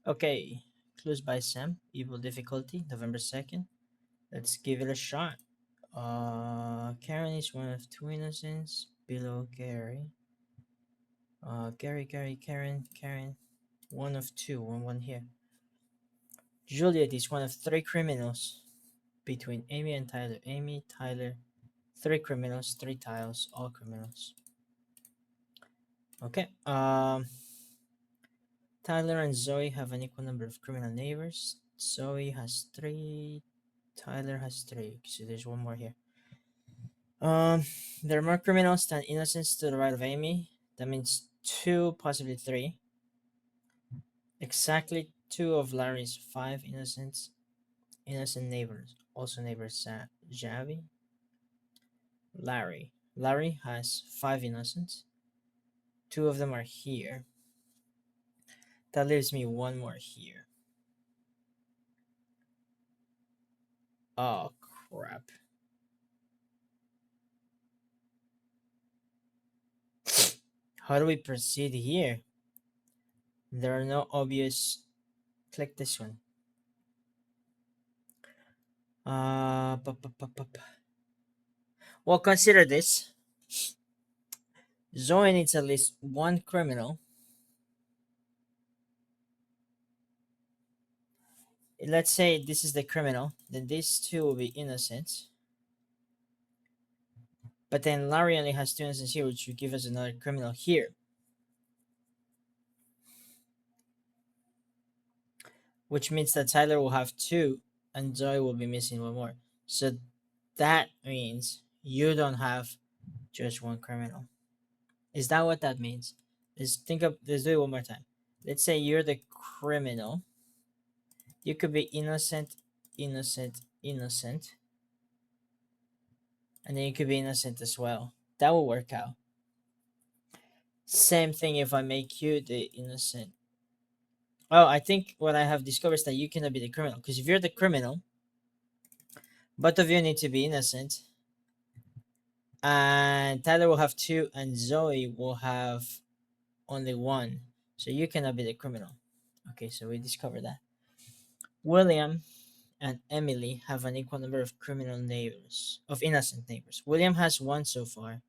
Okay, clues by Sam. Evil difficulty, November 2nd. Let's give it a shot. Karen is one of two innocents below Gary. Karen. One of two, one here. Juliet is one of three criminals between Amy and Tyler. Amy, Tyler, three criminals, three tiles, all criminals. Okay. Tyler and Zoe have an equal number of criminal neighbors. Zoe has three. Tyler has three. So there's one more here. Um, there are more criminals than innocents to the right of Amy. That means two, possibly three. Exactly two of Larry's five innocent neighbors, also neighbors Javi. Larry. Larry has five innocents. Two of them are here. That leaves me one more here. Oh crap. How do we proceed here? There are no obvious. Click this one. Well, consider this. Zoe needs at least one criminal. Let's say this is the criminal, then these two will be innocent. But then Larry only has two innocents here, which would give us another criminal here. Which means that Tyler will have two and Zoe will be missing one more. So that means you don't have just one criminal. Is that what that means? Let's do it one more time. Let's say you're the criminal. You could be innocent, innocent. And then you could be innocent as well. That will work out. Same thing if I make you the innocent. Oh, I think what I have discovered is that you cannot be the criminal. Because if you're the criminal, both of you need to be innocent. And Tyler will have two, and Zoe will have only one. So you cannot be the criminal. Okay, so we discovered that. William and Emily have an equal number of criminal neighbors, of innocent neighbors. William has one so far.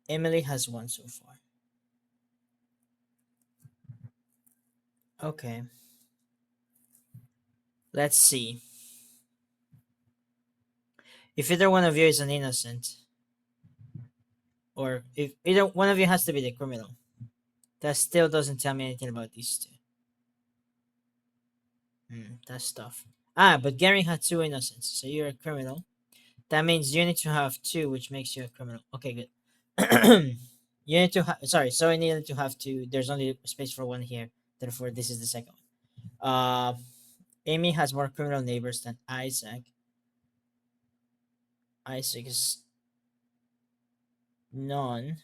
Emily has one so far. Okay. Let's see. If either one of you is an innocent, or if either one of you has to be the criminal, that still doesn't tell me anything about these two. That's tough. But Gary had two innocents, so you're a criminal. That means you need to have two, which makes you a criminal. Okay, good. You need to have. Sorry, so I needed to have two. There's only space for one here. Therefore, this is the second one. Amy has more criminal neighbors than Isaac. Isaac is none.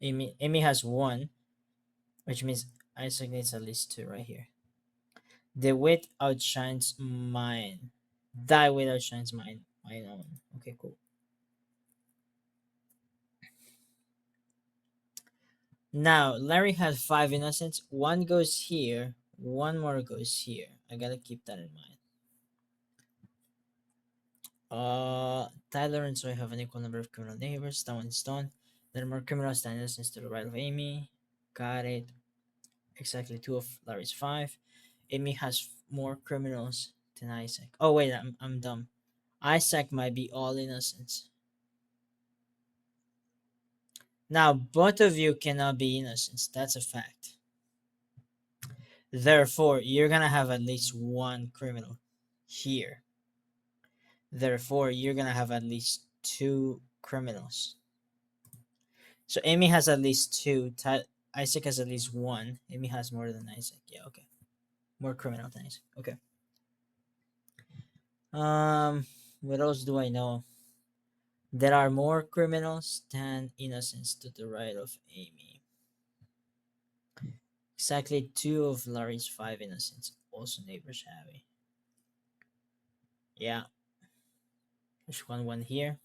Amy has one, which means Isaac needs at least two right here. The wit outshines mine. Thy wit outshines mine. Mine own. Okay, cool. Now, Larry has five innocents. One goes here. One more goes here. I gotta keep that in mind. Tyler and Zoe have an equal number of criminal neighbors. That one's done. There are more criminals than innocents to the right of Amy. Got it. Exactly two of Larry's five. Amy has more criminals than Isaac. Oh wait, I'm dumb. Isaac might be all innocents. Now, both of you cannot be innocents. That's a fact. Therefore, you're gonna have at least one criminal here. Therefore, you're gonna have at least two criminals. So Amy has at least two. Isaac has at least one. Amy has more than Isaac. Yeah, okay. More criminal than Isaac. Okay. What else do I know? There are more criminals than innocents to the right of Amy. Exactly two of Larry's five innocents, also neighbors Javi. Yeah. There's one here.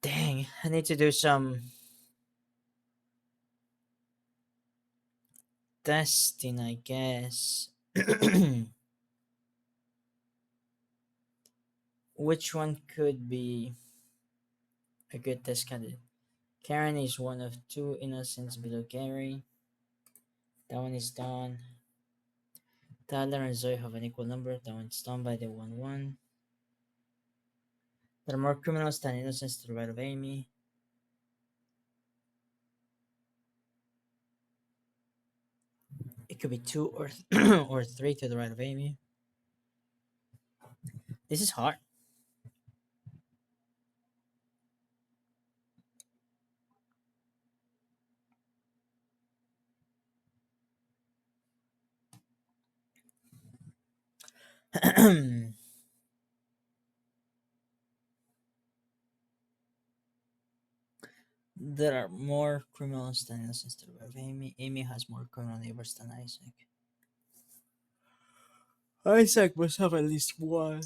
Dang, I need to do some testing, I guess. Which one could be a good test candidate? Karen is one of two innocents below Gary. That one is done. Tyler and Zoe have an equal number. That one's done by the 1 1. There are more criminals than innocents to the right of Amy. It could be 2 or or 3 to the right of Amy. This is hard. There are more criminals than innocents to the right of Amy. Amy has more criminal neighbors than Isaac. Isaac must have at least one.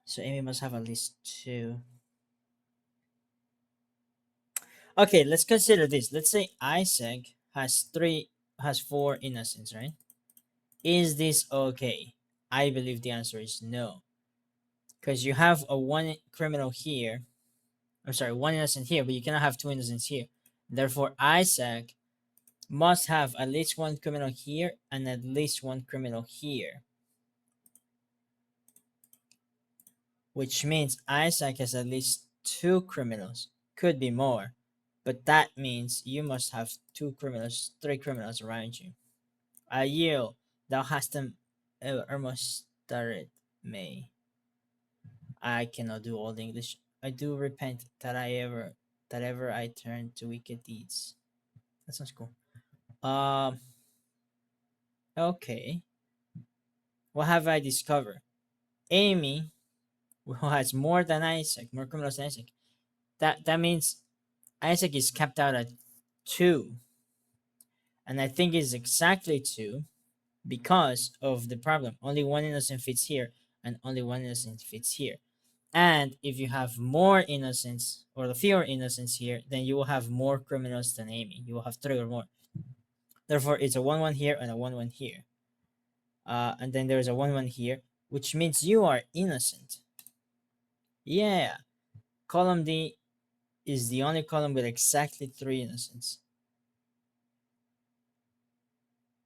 So Amy must have at least two. Okay, let's consider this. Let's say Isaac has four innocents, right? Is this okay? I believe the answer is no. Because you have a one criminal here. I'm sorry, one innocent here, but you cannot have two innocents here. Therefore, Isaac must have at least one criminal here and at least one criminal here. Which means Isaac has at least two criminals. Could be more. But that means you must have two criminals, three criminals around you. I yield. Thou hast them almost started May. I cannot do all the English. I do repent that ever I turned to wicked deeds. That sounds cool. Okay. What have I discovered? Amy, who has more than Isaac, more criminals than Isaac. That means Isaac is capped out at 2. And I think it's exactly 2 because of the problem. Only one innocent fits here and only one innocent fits here. And if you have more innocents or the fewer innocents here, then you will have more criminals than Amy. You will have 3 or more. Therefore, it's a 1 1 here and a 1 1 here. And then there's a 1 1 here, which means you are innocent. Yeah. Column D is the only column with exactly 3 innocents.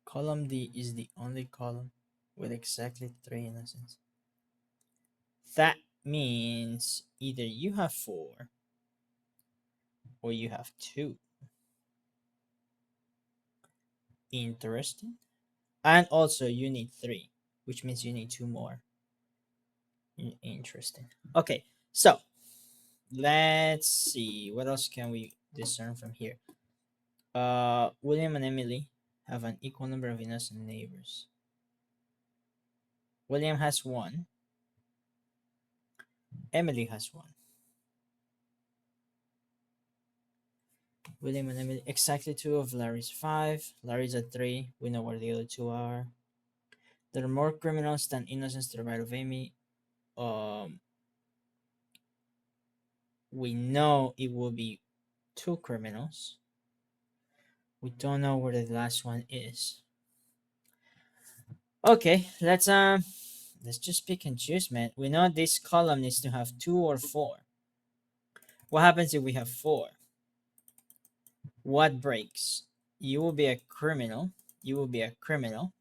Column D is the only column with exactly 3 innocents. That means either you have 4 or you have 2. Interesting. And also you need 3, which means you need 2 more. Interesting. Okay, so let's see. What else can we discern from here? William and Emily have an equal number of innocent neighbors. William has 1. Emily has 1. William and Emily, exactly 2 of Larry's 5. Larry's at 3. We know where the other 2 are. There are more criminals than innocents to the right of Amy. We know it will be 2 criminals. We don't know where the last one is. Okay, let's just pick and choose, man. We know this column needs to have 2 or 4. What happens if we have 4? What breaks? You will be a criminal. You will be a criminal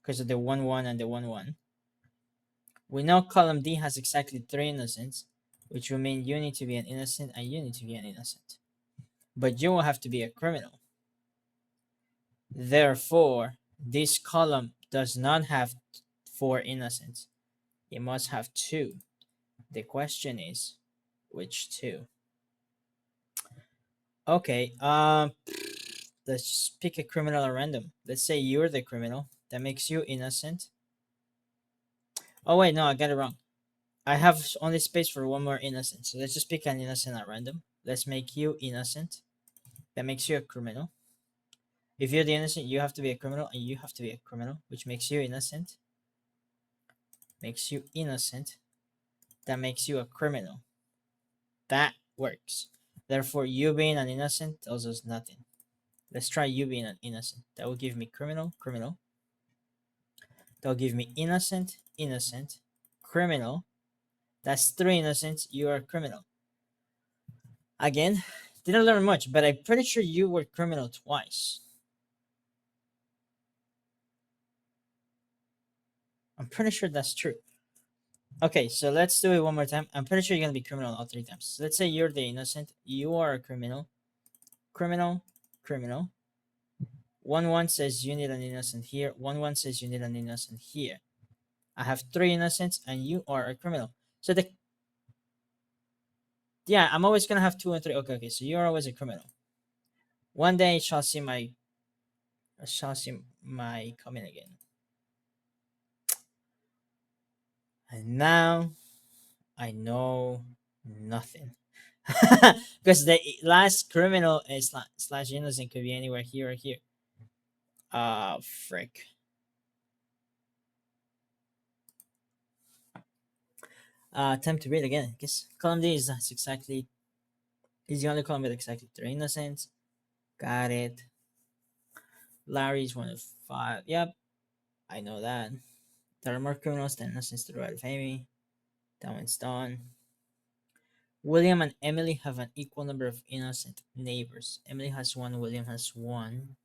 because of the 1 1 and the 1 1. We know column D has exactly 3 innocents, which will mean you need to be an innocent and you need to be an innocent. But you will have to be a criminal. Therefore, this column does not have 4 innocents. It must have 2. The question is, which 2? Okay, let's just pick a criminal at random. Let's say you're the criminal. That makes you innocent. Oh wait, no, I got it wrong. I have only space for 1 more innocent. So let's just pick an innocent at random. Let's make you innocent. That makes you a criminal. If you're the innocent, you have to be a criminal and you have to be a criminal, which makes you innocent. Makes you innocent. That makes you a criminal. That works. Therefore, you being an innocent tells us nothing. Let's try you being an innocent. That will give me criminal, criminal. That will give me innocent, innocent, criminal. That's 3 innocents. You are a criminal. Again, didn't learn much, but I'm pretty sure you were criminal twice. I'm pretty sure that's true. Okay, so let's do it one more time. I'm pretty sure you're gonna be criminal all 3 times. Let's say you're the innocent. You are a criminal. Criminal, criminal. 1-1 says you need an innocent here. 1-1 says you need an innocent here. I have 3 innocents, and you are a criminal. So yeah, I'm always gonna have 2 and 3. Okay, okay. So you're always a criminal. One day I shall see my coming again. And now I know nothing. Because the last criminal is slash innocent could be anywhere here or here. Frick. Time to read again. I guess column D is the only column with exactly 3 innocents. Got it. Larry's 1 of 5. Yep, I know that. There are more criminals than innocents to the right of Amy. That one's done. William and Emily have an equal number of innocent neighbors. Emily has 1, William has 1.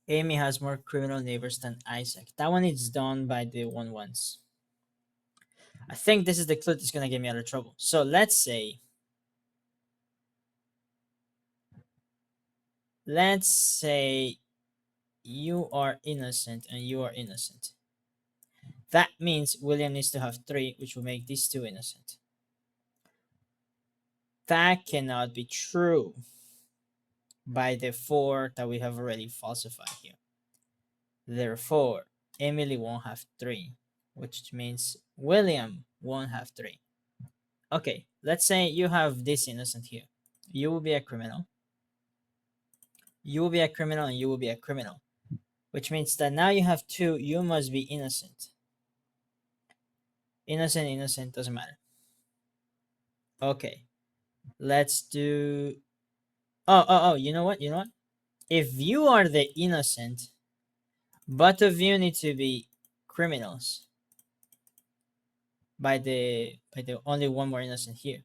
Amy has more criminal neighbors than Isaac. That one is done by the 1-1s. I think this is the clue that's gonna get me out of trouble. So let's say you are innocent and you are innocent. That means William needs to have 3, which will make these 2 innocent. That cannot be true by the 4 that we have already falsified here. Therefore, Emily won't have 3, which means William won't have 3. Okay, let's say you have this innocent here. You will be a criminal. You will be a criminal and you will be a criminal. Which means that now you have 2, you must be innocent. Innocent, innocent, doesn't matter. Okay, let's do... Oh, you know what? If you are the innocent, both of you need to be criminals. By the only 1 more innocent here.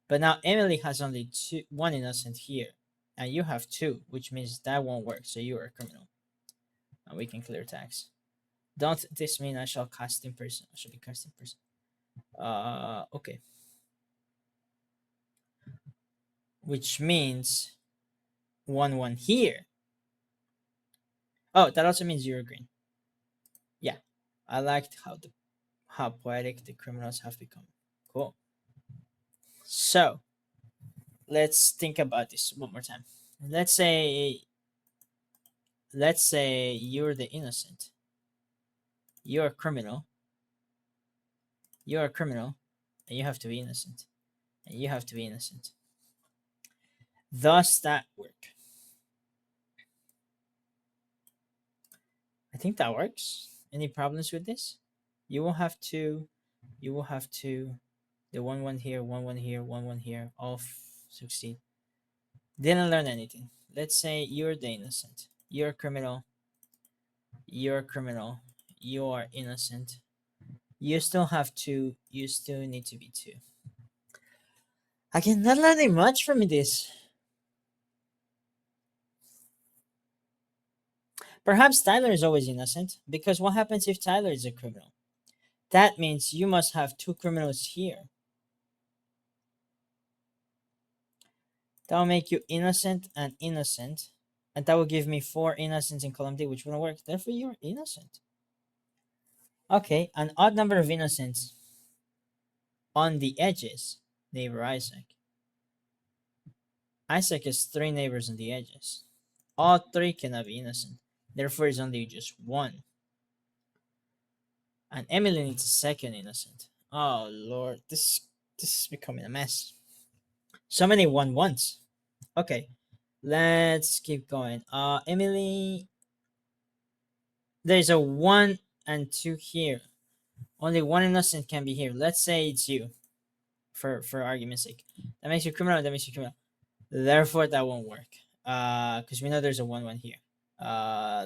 But now Emily has only 1 innocent here. And you have 2, which means that won't work. So you are a criminal. And we can clear tax. Don't this mean I shall cast in person? I shall be cast in person. Okay. Which means 1-1 here. Oh, that also means you're green. Yeah. I liked how poetic the criminals have become. Cool. So let's think about this one more time. Let's say you're the innocent. You're a criminal. You're a criminal, and you have to be innocent. And you have to be innocent. Does that work? I think that works. Any problems with this? You will have to. The 1-1 here, 1-1 here, 1-1 here, all succeed. Didn't learn anything. Let's say you're the innocent. You're a criminal. You're a criminal. You are innocent. You still have 2. You still need to be 2. Again, not learning much from this. Perhaps Tyler is always innocent, because what happens if Tyler is a criminal? That means you must have 2 criminals here. That will make you innocent and innocent, and that will give me 4 innocents in column D, which wouldn't work. Therefore, you're innocent. Okay, an odd number of innocents on the edges, neighbor Isaac. Isaac has 3 neighbors on the edges. All 3 cannot be innocent. Therefore, it's only just 1. And Emily needs a 2nd innocent. Oh Lord, this is becoming a mess. So many 1-1s. Okay, let's keep going. Emily, there's a 1 and 2 here. Only 1 innocent can be here. Let's say it's you, for argument's sake. That makes you criminal. That makes you criminal. Therefore, that won't work. Because we know there's a 1-1 here.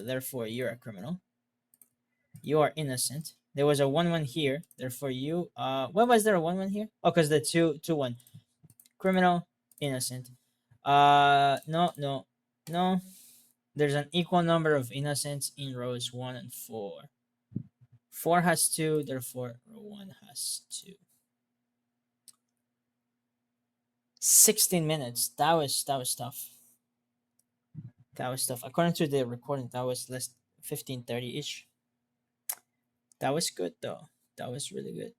Therefore, you're a criminal. You are innocent. There was a 1-1 here. Therefore, you. Why was there a 1-1 here? Oh, because the 2-1. Criminal, innocent. No, no, no. There's an equal number of innocents in rows 1 and 4. 4 has 2, therefore row 1 has 2. 16 minutes. That was tough. That was tough. According to the recording, that was less 15:30 ish. That was good though. That was really good.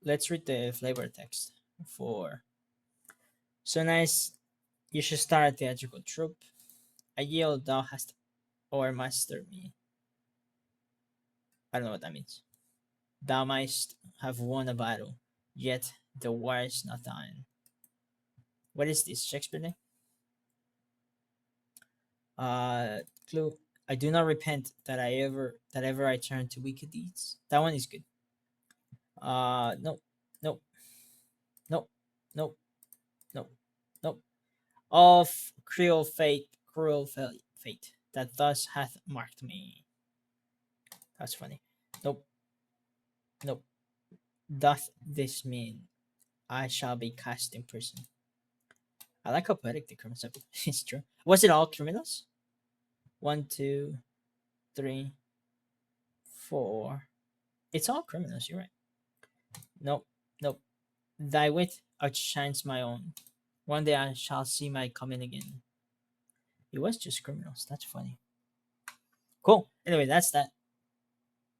Let's read the flavor text. 4. So nice. You should start a theatrical troupe. I yield thou hast o'ermastered me. I don't know what that means. Thou mightst have won a battle, yet the war is not thine. What is this, Shakespeare name? Clue. I do not repent that ever I turn to wicked deeds. That one is good. No, no, no, no, no, no. Of cruel fate that thus hath marked me. That's funny. Nope, nope. Doth this mean I shall be cast in prison? I like how poetic the criminals are. It's true. Was it all criminals? 1, 2, 3, 4. It's all criminals. You're right. Nope, nope. Thy wit outshines my own. One day I shall see my coming again. It was just criminals. That's funny. Cool. Anyway, that's that.